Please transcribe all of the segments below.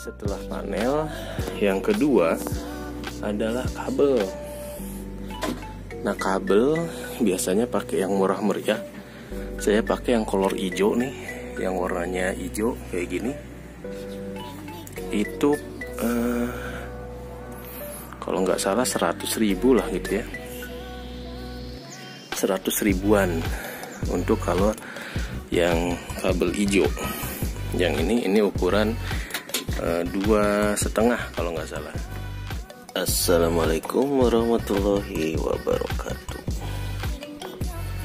Setelah panel, yang kedua adalah kabel. Nah, kabel biasanya pakai yang murah meriah. Saya pakai yang kolor hijau nih, yang warnanya hijau kayak gini. Itu kalau nggak salah 100.000 lah gitu ya, 100 ribuan untuk kalau yang kabel hijau. Yang ini ukuran 2,5 kalau nggak salah. Assalamualaikum warahmatullahi wabarakatuh.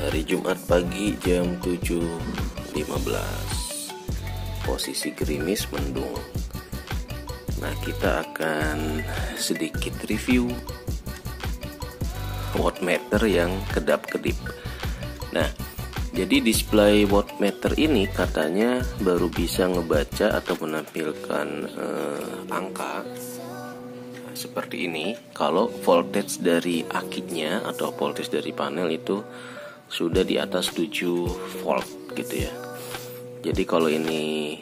Hari Jumat pagi jam 7.15. Posisi gerimis mendung. Nah, kita akan sedikit review wattmeter yang kedap-kedip. Nah, jadi display wattmeter ini katanya baru bisa ngebaca atau menampilkan angka seperti ini kalau voltage dari akinya atau voltage dari panel itu sudah di atas 7 volt gitu ya. Jadi kalau ini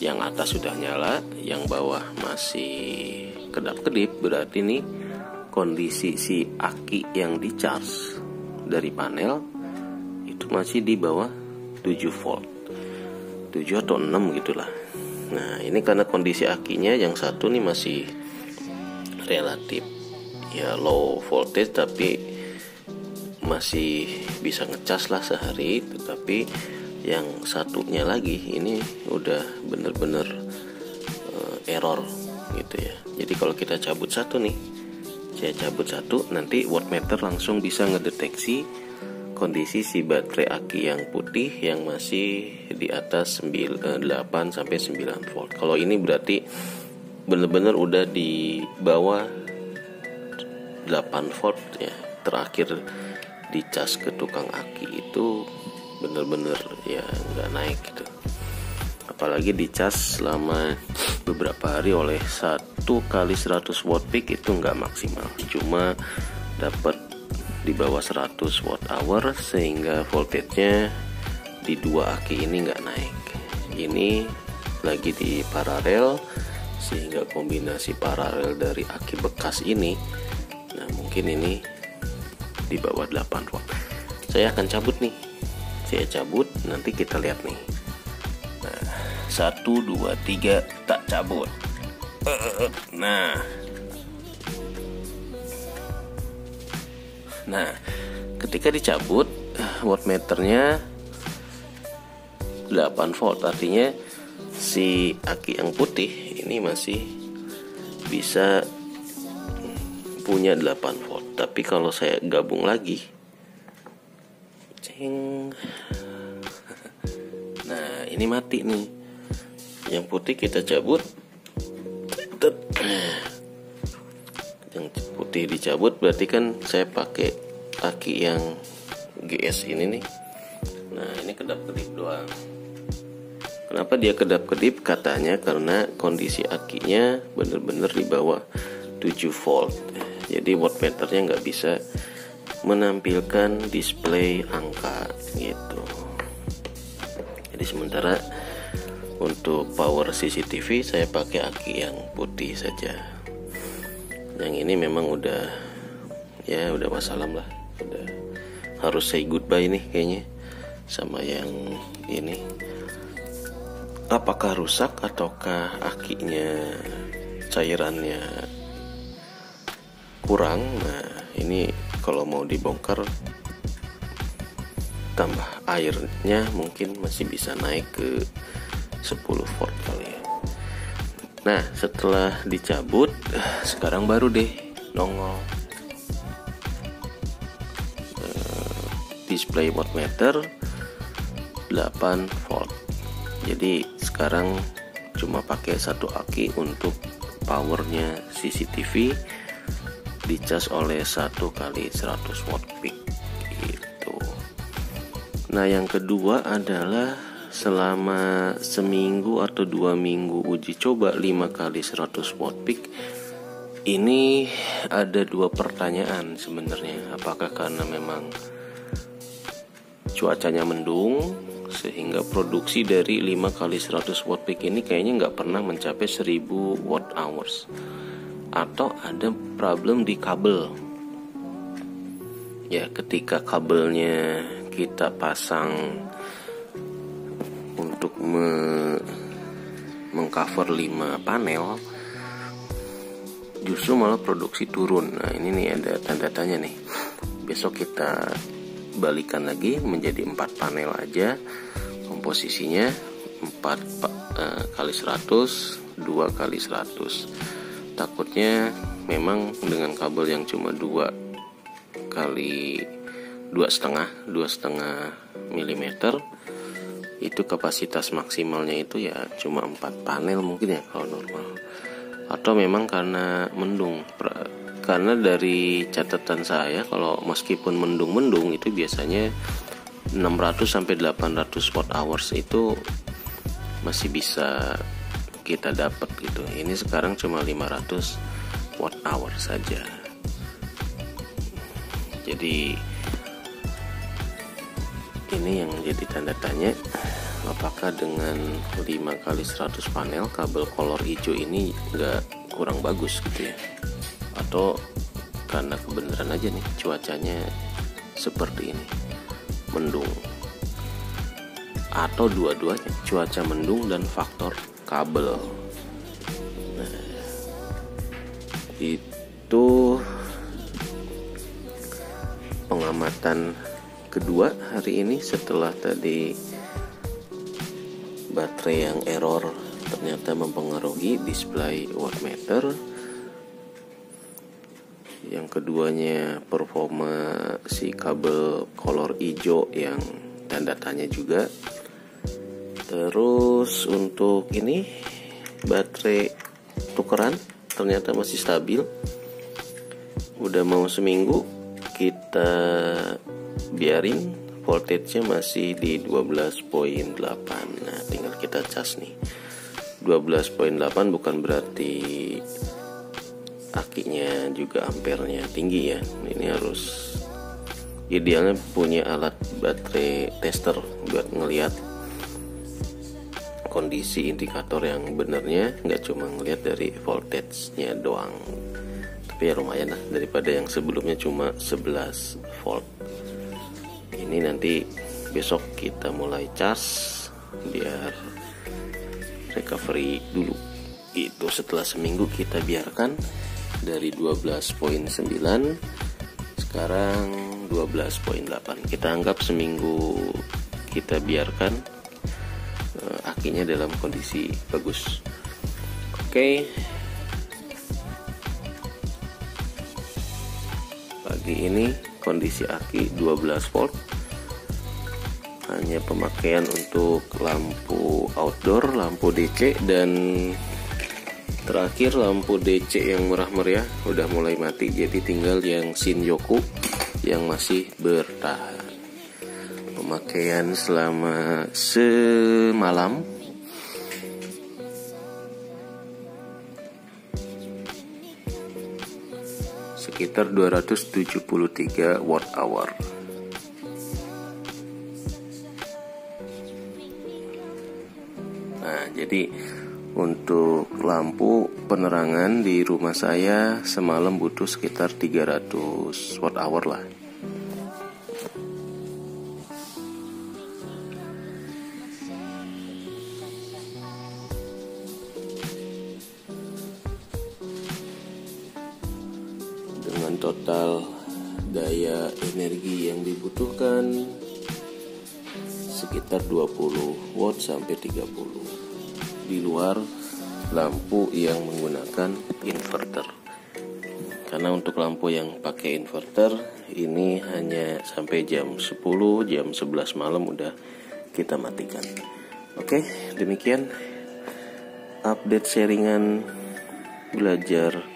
yang atas sudah nyala, yang bawah masih kedap-kedip, berarti ini kondisi si aki yang di charge dari panel itu masih di bawah 7 volt, 7 atau 6 gitulah. Nah, ini karena kondisi akinya yang satu nih masih relatif ya low voltage, tapi masih bisa ngecas lah sehari. Tetapi yang satunya lagi ini udah bener-bener error gitu ya. Jadi kalau kita cabut satu nih, saya cabut satu, nanti wattmeter langsung bisa ngedeteksi kondisi si baterai aki yang putih yang masih di atas 8 sampai 9 volt. Kalau ini berarti benar-benar udah di bawah 8 volt ya. Terakhir dicas ke tukang aki itu benar-benar ya nggak naik gitu. Apalagi dicas selama beberapa hari oleh 1 kali 100 watt peak itu nggak maksimal. Cuma dapat di bawah 100 watt hour sehingga voltage-nya di dua aki ini nggak naik. Ini lagi di paralel sehingga kombinasi paralel dari aki bekas ini, nah mungkin ini di bawah 8 watt. Saya akan cabut nih, saya cabut, nanti kita lihat nih. Nah, 1, 2, 3 tak cabut. Nah, ketika dicabut wattmeternya 8 volt, artinya si aki yang putih ini masih bisa punya 8 volt. Tapi kalau saya gabung lagi, nah ini mati nih. Yang putih kita cabut, yang putih dicabut, berarti kan saya pakai aki yang GS ini nih. Nah, ini kedap-kedip doang. Kenapa dia kedap-kedip? Katanya karena kondisi akinya benar-benar di bawah 7 volt. Jadi wattmeternya nggak bisa menampilkan display angka gitu. Jadi sementara untuk power CCTV saya pakai aki yang putih saja. Yang ini memang udah wassalam lah, udah harus say goodbye nih kayaknya sama yang ini. Apakah rusak ataukah akinya cairannya kurang? Nah, ini kalau mau dibongkar tambah airnya mungkin masih bisa naik ke 10 volt kali ya. Nah, setelah dicabut, sekarang baru deh nongol display wattmeter 8 volt. Jadi sekarang cuma pakai satu aki untuk powernya CCTV, dicas oleh 1 kali 100 watt peak gitu. Nah, yang kedua adalah selama seminggu atau 2 minggu uji coba 5 kali 100 watt peak. Ini ada 2 pertanyaan sebenarnya. Apakah karena memang cuacanya mendung sehingga produksi dari 5 kali 100 watt peak ini kayaknya nggak pernah mencapai 1000 watt hours. Atau ada problem di kabel. Ya, ketika kabelnya kita pasang untuk mengcover 5 panel, justru malah produksi turun. Nah, ini nih ada tanda tanya nih. Besok kita balikan lagi menjadi 4 panel aja, komposisinya 4 kali 100, 2 kali 100. Takutnya memang dengan kabel yang cuma 2 kali 2,5 mm, itu kapasitas maksimalnya itu ya cuma 4 panel mungkin ya kalau normal. Atau memang karena mendung. Karena dari catatan saya, kalau meskipun mendung-mendung itu biasanya 600 sampai 800 watt hours itu masih bisa kita dapat gitu. Ini sekarang cuma 500 watt hour saja. Jadi ini yang jadi tanda tanya, apakah dengan 5 kali 100 panel kabel kolor hijau ini nggak kurang bagus gitu ya, atau karena kebenaran aja nih cuacanya seperti ini, mendung, atau dua-duanya, cuaca mendung dan faktor kabel. Nah, itu pengamatan kedua hari ini setelah tadi baterai yang error ternyata mempengaruhi display wattmeter. Yang keduanya performa si kabel kolor hijau yang tanda tanya juga. Terus untuk ini baterai tukeran ternyata masih stabil. Udah mau seminggu kita biarin, voltage-nya masih di 12.8. Nah, tinggal kita cas nih. 12.8 bukan berarti akinya juga ampernya tinggi ya. Ini harus idealnya punya alat baterai tester buat ngelihat kondisi indikator yang benarnya, nggak cuma ngelihat dari voltage-nya doang. Tapi ya lumayan lah daripada yang sebelumnya cuma 11 volt. Ini nanti besok kita mulai cas biar recovery dulu. Itu setelah seminggu kita biarkan dari 12.9 sekarang 12.8. Kita anggap seminggu kita biarkan akinya dalam kondisi bagus. Oke. Pagi ini kondisi aki 12 volt. Hanya pemakaian untuk lampu outdoor, lampu DC, dan terakhir lampu DC yang murah meriah udah mulai mati. Jadi tinggal yang Shinyoku yang masih bertahan. Pemakaian selama semalam sekitar 273 watt hour. Nah, jadi untuk lampu penerangan di rumah saya semalam butuh sekitar 300 watt hour lah. Dengan total daya energi yang dibutuhkan sekitar 20 watt sampai 30. Di luar lampu yang menggunakan inverter. Karena untuk lampu yang pakai inverter ini hanya sampai jam 10, jam 11 malam udah kita matikan. Oke, demikian update sharingan belajar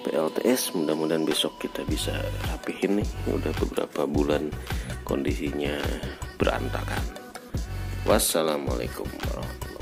PLTS. Mudah-mudahan besok kita bisa rapihin nih. Udah beberapa bulan kondisinya berantakan. Wassalamualaikum warahmatullahi wabarakatuh.